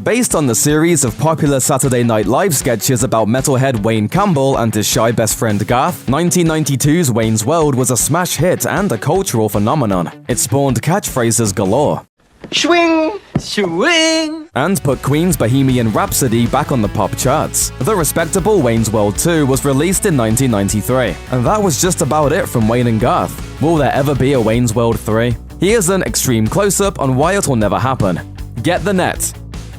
Based on the series of popular Saturday Night Live sketches about metalhead Wayne Campbell and his shy best friend Garth, 1992's Wayne's World was a smash hit and a cultural phenomenon. It spawned catchphrases galore. Swing! Swing! And put Queen's Bohemian Rhapsody back on the pop charts. The respectable Wayne's World 2 was released in 1993, and that was just about it from Wayne and Garth. Will there ever be a Wayne's World 3? Here's an extreme close-up on why it will never happen. Get the net.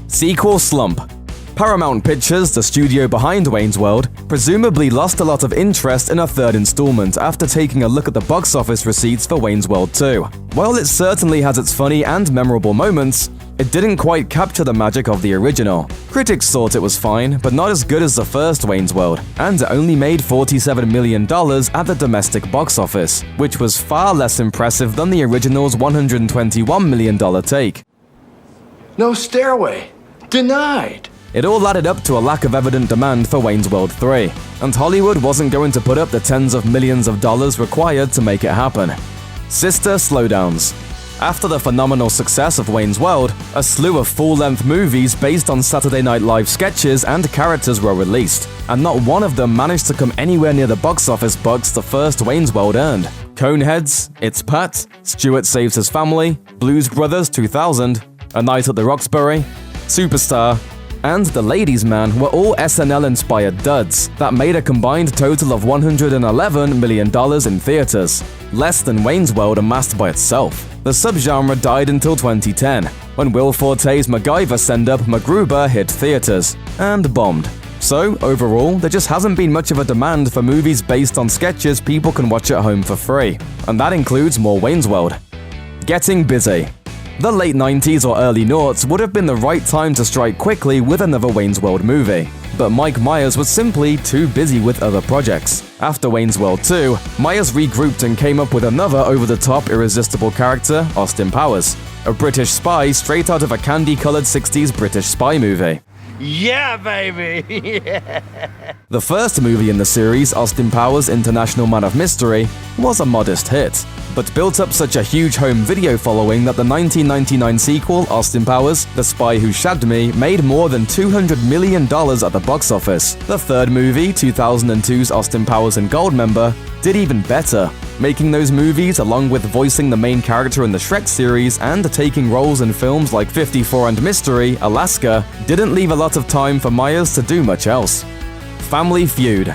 Sequel slump. Paramount Pictures, the studio behind Wayne's World, presumably lost a lot of interest in a third installment after taking a look at the box office receipts for Wayne's World 2. While it certainly has its funny and memorable moments, it didn't quite capture the magic of the original. Critics thought it was fine, but not as good as the first Wayne's World, and it only made $47 million at the domestic box office, which was far less impressive than the original's $121 million take. No stairway. Denied. It all added up to a lack of evident demand for Wayne's World 3, and Hollywood wasn't going to put up the tens of millions of dollars required to make it happen. Sister slowdowns. After the phenomenal success of Wayne's World, a slew of full-length movies based on Saturday Night Live sketches and characters were released, and not one of them managed to come anywhere near the box office bucks the first Wayne's World earned. Coneheads, It's Pat, Stuart Saves His Family, Blues Brothers 2000, A Night at the Roxbury, Superstar, and The Ladies' Man were all SNL-inspired duds that made a combined total of $111 million in theaters, less than Wayne's World amassed by itself. The subgenre died until 2010, when Will Forte's MacGyver send-up MacGruber hit theaters, and bombed. So, overall, there just hasn't been much of a demand for movies based on sketches people can watch at home for free, and that includes more Wayne's World. Getting busy. The late 90s or early noughts would have been the right time to strike quickly with another Wayne's World movie, but Mike Myers was simply too busy with other projects. After Wayne's World 2, Myers regrouped and came up with another over-the-top irresistible character, Austin Powers, a British spy straight out of a candy-colored 60s British spy movie. Yeah, baby! Yeah. The first movie in the series, Austin Powers International Man of Mystery, was a modest hit, but built up such a huge home video following that the 1999 sequel, Austin Powers, The Spy Who Shagged Me, made more than $200 million at the box office. The third movie, 2002's Austin Powers and Goldmember, did even better, making those movies along with voicing the main character in the Shrek series and taking roles in films like 54 and Mystery, Alaska, didn't leave a lot of time for Myers to do much else. Family Feud.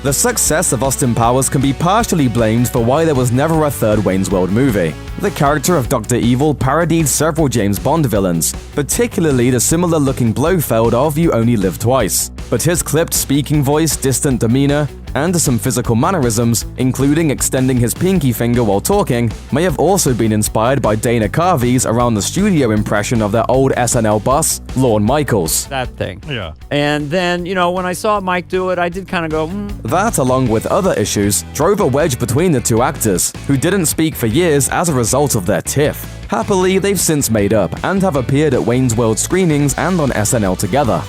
The success of Austin Powers can be partially blamed for why there was never a third Wayne's World movie. The character of Dr. Evil parodied several James Bond villains, particularly the similar-looking Blofeld of You Only Live Twice. But his clipped speaking voice, distant demeanor, and some physical mannerisms, including extending his pinky finger while talking, may have also been inspired by Dana Carvey's around the studio impression of their old SNL boss, Lorne Michaels. That thing. Yeah. And then, when I saw Mike do it, I did kind of go, That, along with other issues, drove a wedge between the two actors, who didn't speak for years as a result of their tiff. Happily, they've since made up, and have appeared at Wayne's World screenings and on SNL together.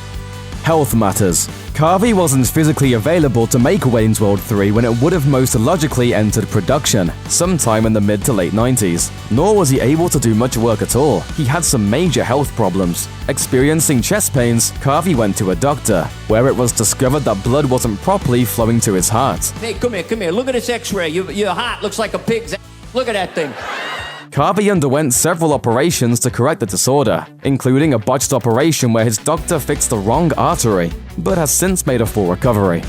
Health matters. Carvey wasn't physically available to make Wayne's World 3 when it would have most logically entered production, sometime in the mid to late 90s. Nor was he able to do much work at all. He had some major health problems. Experiencing chest pains, Carvey went to a doctor, where it was discovered that blood wasn't properly flowing to his heart. Hey, come here. Look at this x-ray. Your heart looks like a pig's ass. Look at that thing. Carvey underwent several operations to correct the disorder, including a botched operation where his doctor fixed the wrong artery, but has since made a full recovery.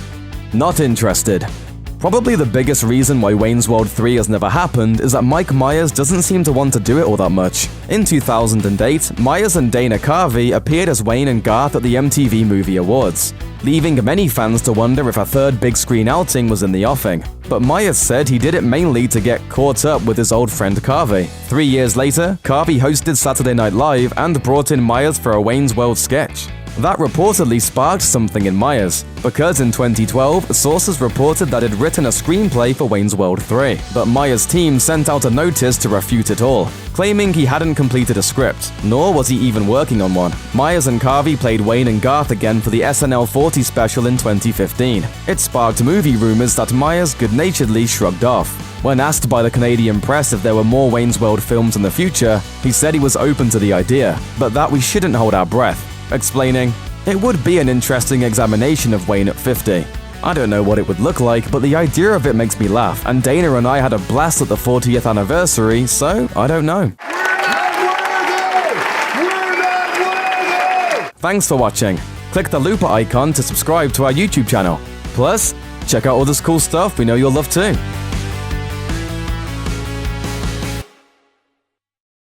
Not interested. Probably the biggest reason why Wayne's World 3 has never happened is that Mike Myers doesn't seem to want to do it all that much. In 2008, Myers and Dana Carvey appeared as Wayne and Garth at the MTV Movie Awards, leaving many fans to wonder if a third big screen outing was in the offing. But Myers said he did it mainly to get caught up with his old friend Carvey. 3 years later, Carvey hosted Saturday Night Live and brought in Myers for a Wayne's World sketch. That reportedly sparked something in Myers, because in 2012, sources reported that he'd written a screenplay for Wayne's World 3, but Myers' team sent out a notice to refute it all, claiming he hadn't completed a script, nor was he even working on one. Myers and Carvey played Wayne and Garth again for the SNL 40 special in 2015. It sparked movie rumors that Myers good-naturedly shrugged off. When asked by the Canadian press if there were more Wayne's World films in the future, he said he was open to the idea, but that we shouldn't hold our breath. explaining, "It would be an interesting examination of Wayne at 50. I don't know what it would look like, but the idea of it makes me laugh, and Dana and I had a blast at the 40th anniversary, so I don't know." Thanks for watching. Click the looper icon to subscribe to our YouTube channel. Plus, check out all this cool stuff we know you'll love too.